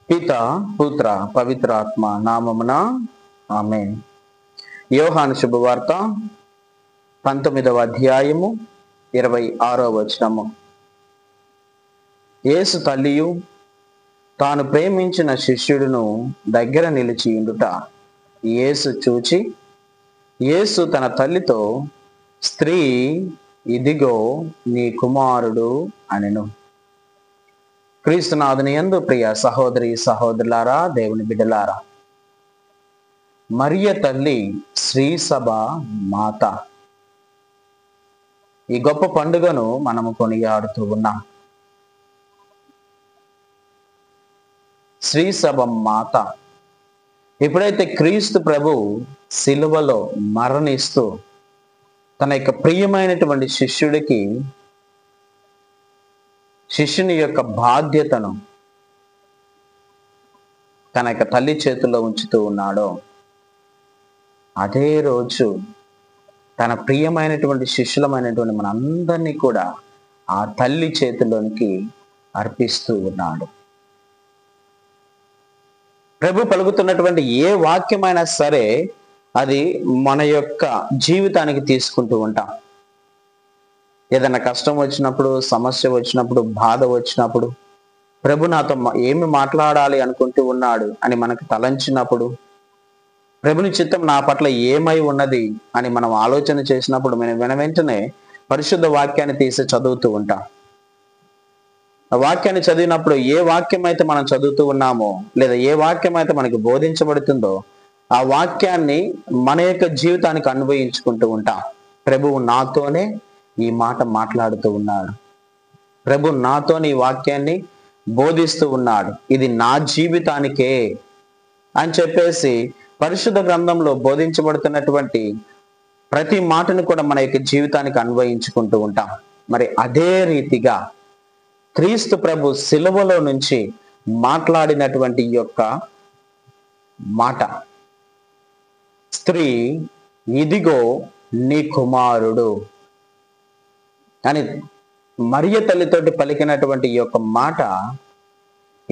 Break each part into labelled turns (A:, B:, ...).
A: పిత పుత్ర పవిత్రాత్మ నామమున ఆమేన్. యోహాను శుభవార్త 19వ అధ్యాయము 26వ వచనము. యేసు తల్లియు తాను ప్రేమించిన శిష్యుడును దగ్గర నిలిచి ఉండుట యేసు చూచి, యేసు తన తల్లితో, స్త్రీ, ఇదిగో నీ కుమారుడు అనెను. క్రీస్తునాథుని యందు ప్రియ సహోదరి సహోదరులారా, దేవుని బిడ్డలారా, మరియ తల్లి శ్రీ సభ మాత, ఈ గొప్ప పండుగను మనము కొనియాడుతూ ఉన్నాం. శ్రీ సభ మాత ఎప్పుడైతే క్రీస్తు ప్రభు సిలువలో మరణిస్తూ తన యొక్క ప్రియమైనటువంటి శిష్యుని యొక్క బాధ్యతను తన యొక్క తల్లి చేతుల్లో ఉంచుతూ ఉన్నాడో, అదే రోజు తన ప్రియమైనటువంటి శిష్యులమైనటువంటి మనందరినీ కూడా ఆ తల్లి చేతిలోనికి అర్పిస్తూ ఉన్నాడు. ప్రభు పలుకుతున్నటువంటి ఏ వాక్యమైనా సరే అది మన యొక్క జీవితానికి తీసుకుంటూ ఉంటాం. ఏదైనా కష్టం వచ్చినప్పుడు, సమస్య వచ్చినప్పుడు, బాధ వచ్చినప్పుడు, ప్రభు నాతో ఏమి మాట్లాడాలి అనుకుంటూ ఉన్నాడు అని మనకు తలంచినప్పుడు, ప్రభుని చిత్తం నా పట్ల ఏమై ఉన్నది అని మనం ఆలోచన చేసినప్పుడు మనం వెంటనే పరిశుద్ధ వాక్యాన్ని తీసి చదువుతూ ఉంటాం. ఆ వాక్యాన్ని చదివినప్పుడు ఏ వాక్యం అయితే మనం చదువుతూ ఉన్నామో, లేదా ఏ వాక్యం అయితే మనకి బోధించబడుతుందో ఆ వాక్యాన్ని మన యొక్క జీవితానికి అన్వయించుకుంటూ ఉంటాం. ప్రభువు నాతోనే ఈ మాట మాట్లాడుతూ ఉన్నాడు, ప్రభు నాతోని ఈ వాక్యాన్ని బోధిస్తూ ఉన్నాడు, ఇది నా జీవితానికే అని చెప్పేసి పరిశుద్ధ గ్రంథంలో బోధించబడుతున్నటువంటి ప్రతి మాటను కూడా మన యొక్క జీవితానికి అన్వయించుకుంటూ ఉంటాం. మరి అదే రీతిగా క్రీస్తు ప్రభు సిలువలో నుంచి మాట్లాడినటువంటి ఈ యొక్క మాట, స్త్రీ, ఇదిగో నీ కుమారుడు అని మరియ తల్లితోటి పలికినటువంటి ఈ యొక్క మాట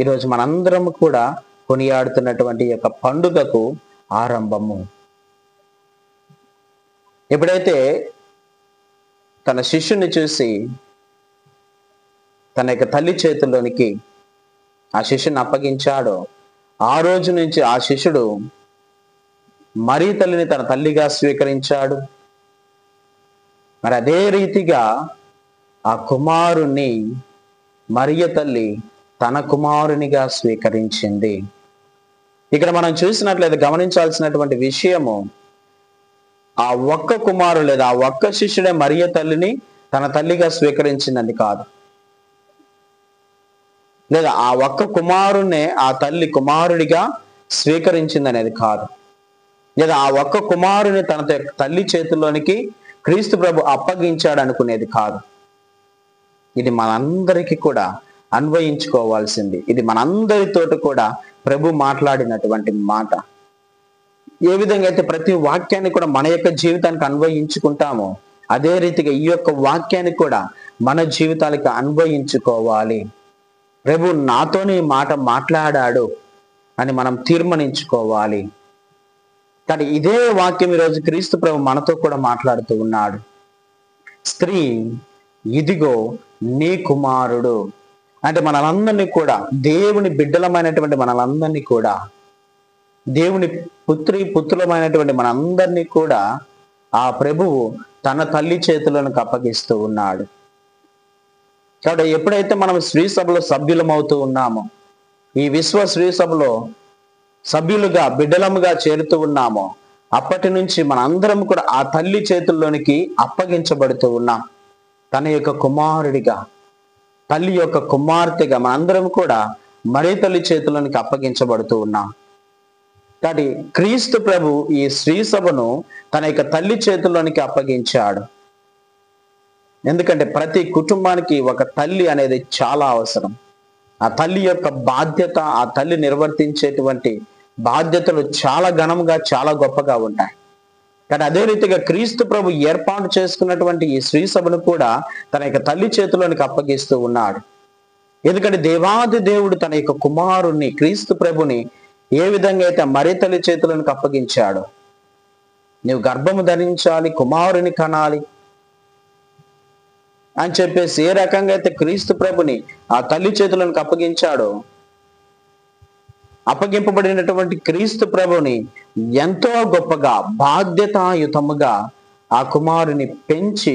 A: ఈరోజు మనందరం కూడా కొనియాడుతున్నటువంటి ఈ యొక్క పండుగకు ఆరంభము. ఎప్పుడైతే తన శిష్యుని చూసి తన యొక్క తల్లి చేతుల్లోనికి ఆ శిష్యుని అప్పగించాడో, ఆ రోజు నుంచి ఆ శిష్యుడు మరియ తల్లిని తన తల్లిగా స్వీకరించాడు. మరి అదే రీతిగా ఆ కుమారుణ్ణి మరియ తల్లి తన కుమారునిగా స్వీకరించింది. ఇక్కడ మనం చూసినట్లయితే గమనించాల్సినటువంటి విషయము, ఆ ఒక్క కుమారుడు లేదా ఆ ఒక్క శిష్యుడే మరియ తల్లిని తన తల్లిగా స్వీకరించిందని కాదు, లేదా ఆ ఒక్క కుమారుణ్ణే ఆ తల్లి కుమారుడిగా స్వీకరించిందనేది కాదు, లేదా ఆ ఒక్క కుమారుని తన తల్లి చేతుల్లోనికి క్రీస్తు ప్రభు అప్పగించాడు అనుకునేది కాదు. ఇది మనందరికీ కూడా అన్వయించుకోవాల్సింది. ఇది మనందరితోటి కూడా ప్రభు మాట్లాడినటువంటి మాట. ఏ విధంగా అయితే ప్రతి వాక్యాన్ని కూడా మన యొక్క జీవితానికి అన్వయించుకుంటామో, అదే రీతిగా ఈ యొక్క వాక్యాన్ని కూడా మన జీవితాలకి అన్వయించుకోవాలి. ప్రభు నాతోనే ఈ మాట మాట్లాడాడు అని మనం తీర్మానించుకోవాలి. కానీ ఇదే వాక్యం ఈరోజు క్రీస్తు ప్రభు మనతో కూడా మాట్లాడుతూ ఉన్నాడు. స్త్రీ, ఇదిగో నీ కుమారుడు అంటే మనలందరినీ కూడా, దేవుని బిడ్డలమైనటువంటి మనలందరినీ కూడా, దేవుని పుత్రులమైనటువంటి మనందరినీ కూడా ఆ ప్రభువు తన తల్లి చేతులను అప్పగిస్తూ ఉన్నాడు. కాబట్టి ఎప్పుడైతే మనం శ్రీ సభలో సభ్యులమవుతూ ఉన్నామో, ఈ విశ్వ శ్రీ సభలో సభ్యులుగా బిడ్డలముగా చేరుతూ ఉన్నామో, అప్పటి నుంచి మనందరం కూడా ఆ తల్లి చేతుల్లోనికి అప్పగించబడుతూ ఉన్నాం. తన యొక్క కుమారుడిగా, తల్లి యొక్క కుమార్తెగా మనందరం కూడా మరియ తల్లి చేతుల్లోనికి అప్పగించబడుతూ ఉన్నాం. కాబట్టి క్రీస్తు ప్రభు ఈ శ్రీ సభను తన యొక్క తల్లి చేతుల్లోనికి అప్పగించాడు. ఎందుకంటే ప్రతి కుటుంబానికి ఒక తల్లి అనేది చాలా అవసరం. ఆ తల్లి యొక్క బాధ్యత, ఆ తల్లి నిర్వర్తించేటువంటి బాధ్యతలు చాలా ఘనంగా, చాలా గొప్పగా ఉంటాయి. కానీ అదే రీతిగా క్రీస్తు ప్రభు ఏర్పాటు చేసుకున్నటువంటి ఈ శ్రీ సభను కూడా తన యొక్క తల్లి చేతిలోనికి అప్పగిస్తూ ఉన్నాడు. ఎందుకంటే దేవాది దేవుడు తన యొక్క కుమారుణ్ణి క్రీస్తు ప్రభుని ఏ విధంగా అయితే మరి తల్లి చేతులకు అప్పగించాడో, నువ్వు గర్భము ధరించాలి, కుమారుని కనాలి అని చెప్పేసి ఏ రకంగా అయితే క్రీస్తు ప్రభుని ఆ తల్లి చేతులకు అప్పగించాడో, అప్పగింపబడినటువంటి క్రీస్తు ప్రభుని ఎంతో గొప్పగా బాధ్యతాయుతముగా ఆ కుమారుని పెంచి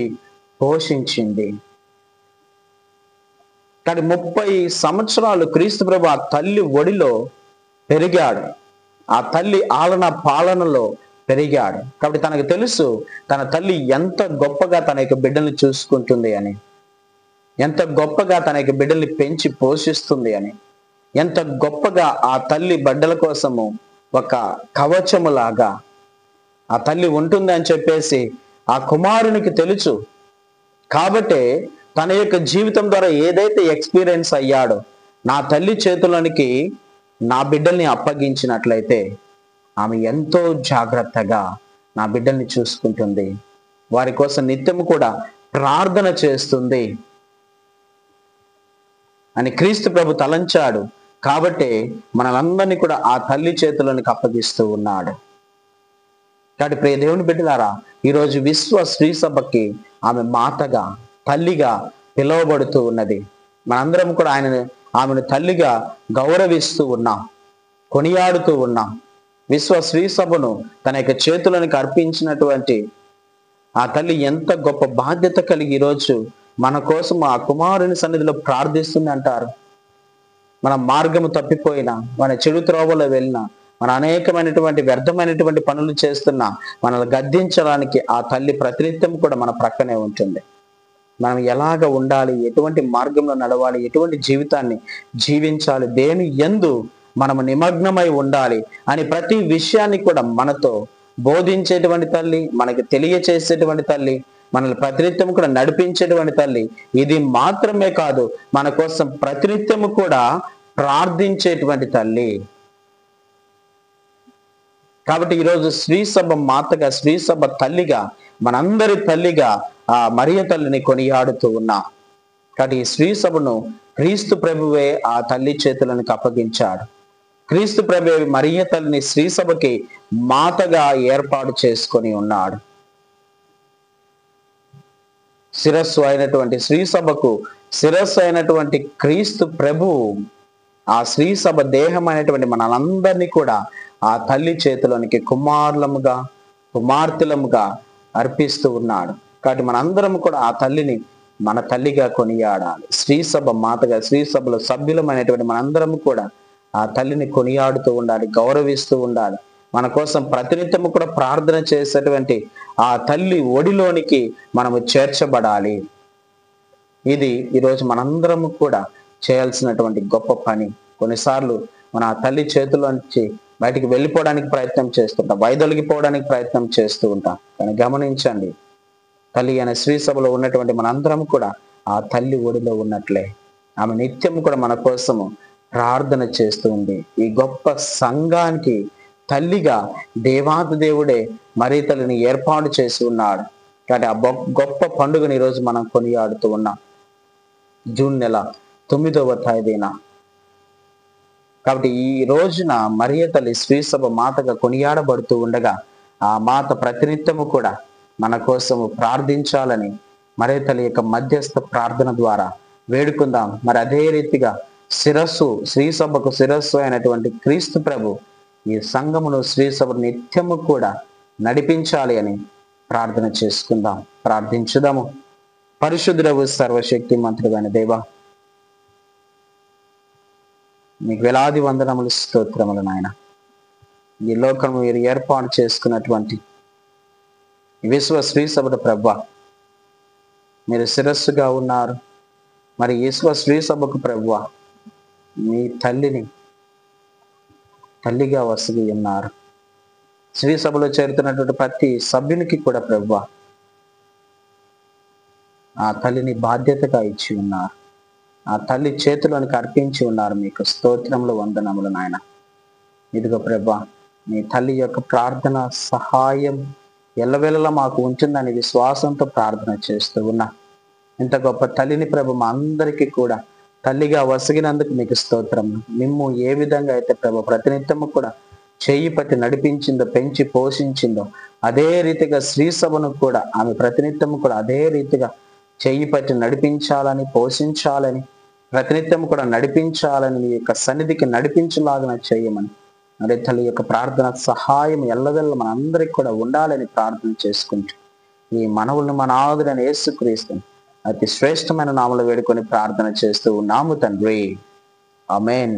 A: పోషించింది. కానీ 30 సంవత్సరాలు క్రీస్తు ప్రభు ఆ తల్లి ఒడిలో పెరిగాడు, ఆ తల్లి ఆలన పాలనలో పెరిగాడు. కాబట్టి తనకు తెలుసు తన తల్లి ఎంత గొప్పగా తన యొక్క బిడ్డల్ని చూసుకుంటుంది అని, ఎంత గొప్పగా తన యొక్క బిడ్డల్ని పెంచి పోషిస్తుంది అని, ఎంత గొప్పగా ఆ తల్లి బిడ్డల కోసము ఒక కవచములాగా ఆ తల్లి ఉంటుంది అని చెప్పేసి ఆ కుమారునికి తెలుసు. కాబట్టే తన యొక్క జీవితం ద్వారా ఏదైతే ఎక్స్పీరియన్స్ అయ్యాడో, నా తల్లి చేతులనికి నా బిడ్డల్ని అప్పగించినట్లయితే ఆమె ఎంతో జాగ్రత్తగా నా బిడ్డల్ని చూసుకుంటుంది, వారి కోసం నిత్యము కూడా ప్రార్థన చేస్తుంది అని క్రీస్తు ప్రభు తలంచాడు. కాబట్టి మనలందరినీ కూడా ఆ తల్లి చేతులకు అప్పగిస్తూ ఉన్నాడు. కాబట్టి ప్రియ దేవుని బిడ్డలారా, ఈరోజు విశ్వ స్త్రీ సభకి ఆమె మాతగా, తల్లిగా పిలువబడుతూ ఉన్నది. మనందరం కూడా ఆమెను తల్లిగా గౌరవిస్తూ ఉన్నాం, కొనియాడుతూ ఉన్నాం. విశ్వ స్త్రీ సభను తన యొక్క చేతులకు అర్పించినటువంటి ఆ తల్లి ఎంత గొప్ప బాధ్యత కలిగి ఈరోజు మన కోసం ఆ కుమారుని సన్నిధిలో ప్రార్థిస్తుంది అంటారు. మన మార్గము తప్పిపోయినా, మన చెడు త్రోవలో వెళ్ళినా, మన అనేకమైనటువంటి వ్యర్థమైనటువంటి పనులు చేస్తున్నా మనల్ని గద్దించడానికి ఆ తల్లి ప్రతినిత్యం కూడా మన ప్రక్కనే ఉంటుంది. మనం ఎలాగ ఉండాలి, ఎటువంటి మార్గంలో నడవాలి, ఎటువంటి జీవితాన్ని జీవించాలి, దేని యందు మనము నిమగ్నమై ఉండాలి అని ప్రతి విషయాన్ని కూడా మనతో బోధించేటువంటి తల్లి, మనకి తెలియచేసేటువంటి తల్లి, మనల్ని ప్రతినిత్యం కూడా నడిపించేటువంటి తల్లి. ఇది మాత్రమే కాదు, మన కోసం ప్రతినిత్యము కూడా ప్రార్థించేటువంటి తల్లి. కాబట్టి ఈరోజు శ్రీ సభ మాతగా, శ్రీ సభ తల్లిగా, మనందరి తల్లిగా ఆ మరియ తల్లిని కొనియాడుతూ ఉన్నాం. కాబట్టి ఈ శ్రీ సభను క్రీస్తు ప్రభువే ఆ తల్లి చేతులకు అప్పగించాడు. క్రీస్తు ప్రభువే మరియ తల్లిని శ్రీ సభకి మాతగా ఏర్పాటు చేసుకొని ఉన్నాడు. శిరస్సు అయినటువంటి శ్రీ సభకు శిరస్సు అయినటువంటి క్రీస్తు ప్రభువు ఆ శ్రీ సభ దేహం అయినటువంటి మనందరినీ కూడా ఆ తల్లి చేతిలోనికి కుమారులముగా, కుమార్తెలముగా అర్పిస్తూ ఉన్నాడు. కాబట్టి మనందరం కూడా ఆ తల్లిని మన తల్లిగా కొనియాడాలి. శ్రీ సభ మాతగా, శ్రీ సభలో సభ్యులమైనటువంటి మనందరం కూడా ఆ తల్లిని కొనియాడుతూ ఉండాలి, గౌరవిస్తూ ఉండాలి. మన కోసం ప్రతినిత్యము కూడా ప్రార్థన చేసేటువంటి ఆ తల్లి ఒడిలోనికి మనము చేర్చబడాలి. ఇది ఈరోజు మనందరము కూడా చేయాల్సినటువంటి గొప్ప పని. కొన్నిసార్లు మన ఆ తల్లి చేతిలోంచి బయటికి వెళ్ళిపోవడానికి ప్రయత్నం చేస్తుంటాం, వైదొలిగిపోవడానికి ప్రయత్నం చేస్తూ ఉంటాం. కానీ గమనించండి, తల్లి అనే శ్రీ సభలో ఉన్నటువంటి మనందరం కూడా ఆ తల్లి ఒడిలో ఉన్నట్లే ఆమె నిత్యం కూడా మన కోసము ప్రార్థన చేస్తూ ఉంది. ఈ గొప్ప సంఘానికి తల్లిగా దేవాది దేవుడే మరి తల్లిని ఏర్పాటు చేసి ఉన్నాడు. కాబట్టి ఆ గొప్ప పండుగని ఈరోజు మనం కొనియాడుతూ ఉన్నాం, జూన్ నెల 9వ తేదీన. కాబట్టి ఈ రోజున మరియ తల్లి శ్రీ సభ మాతగా కొనియాడబడుతూ ఉండగా ఆ మాత ప్రతినిత్యము కూడా మన కోసము ప్రార్థించాలని మరియ తల్లి యొక్క మధ్యస్థ ప్రార్థన ద్వారా వేడుకుందాం. మరి అదే రీతిగా శిరస్సు, శ్రీ సభకు శిరస్సు అయినటువంటి క్రీస్తు ప్రభు ఈ సంఘమును, శ్రీ సభ నిత్యము కూడా నడిపించాలి అని ప్రార్థన చేసుకుందాం. ప్రార్థించుదాము. పరిశుద్ధుడవు, సర్వశక్తి మంత్రుడైన దేవా, మీకు వేలాది వందనములు, స్తోత్రములు నాయన. ఈ లోకము మీరు ఏర్పాటు చేసుకున్నటువంటి విశ్వ శ్రీ సభ ప్రభువా, మీరు శిరస్సుగా ఉన్నారు. మరి విశ్వ శ్రీ సభకు ప్రభువా, మీ తల్లిని తల్లిగా వసగి ఉన్నారు. శ్రీ సభలో చేరుతున్నటువంటి ప్రతి సభ్యునికి కూడా ప్రభువా ఆ తల్లిని బాధ్యతగా ఇచ్చి ఉన్నారు. ఆ తల్లి చేతులకు అర్పించి ఉన్నారు. మీకు స్తోత్రములు, వందనములు నాయన. ఇదిగో ప్రభువా, మీ తల్లి యొక్క ప్రార్థన సహాయం ఎల్లవేళలా మాకు ఉంటుందని విశ్వాసంతో ప్రార్థన చేస్తూ ఉన్నా. ఇంత గొప్ప తల్లిని ప్రభు మా అందరికీ కూడా తల్లిగా వసిగినందుకు మీకు స్తోత్రం. మిమ్ము ఏ విధంగా అయితే ప్రభు ప్రతినిత్యము కూడా చేయి పట్టి నడిపించిందో, పెంచి పోషించిందో, అదే రీతిగా శ్రీ సభను కూడా ఆమె ప్రతినిత్యము కూడా అదే రీతిగా చేయి పట్టి నడిపించాలని, పోషించాలని, ప్రతినిత్యం కూడా నడిపించాలని, మీ యొక్క సన్నిధికి నడిపించలాగా చేయమని, మరి తల్లి యొక్క ప్రార్థన సహాయం ఎల్లవెల్ల మన అందరికి కూడా ఉండాలని ప్రార్థన చేసుకుంటూ ఈ మనవులను మన ఆదుడని యేసుక్రీస్తుని అతి శ్రేష్టమైన నామములో వేడుకొని ప్రార్థన చేస్తూ ఉన్నాము తండ్రి. ఆమేన్.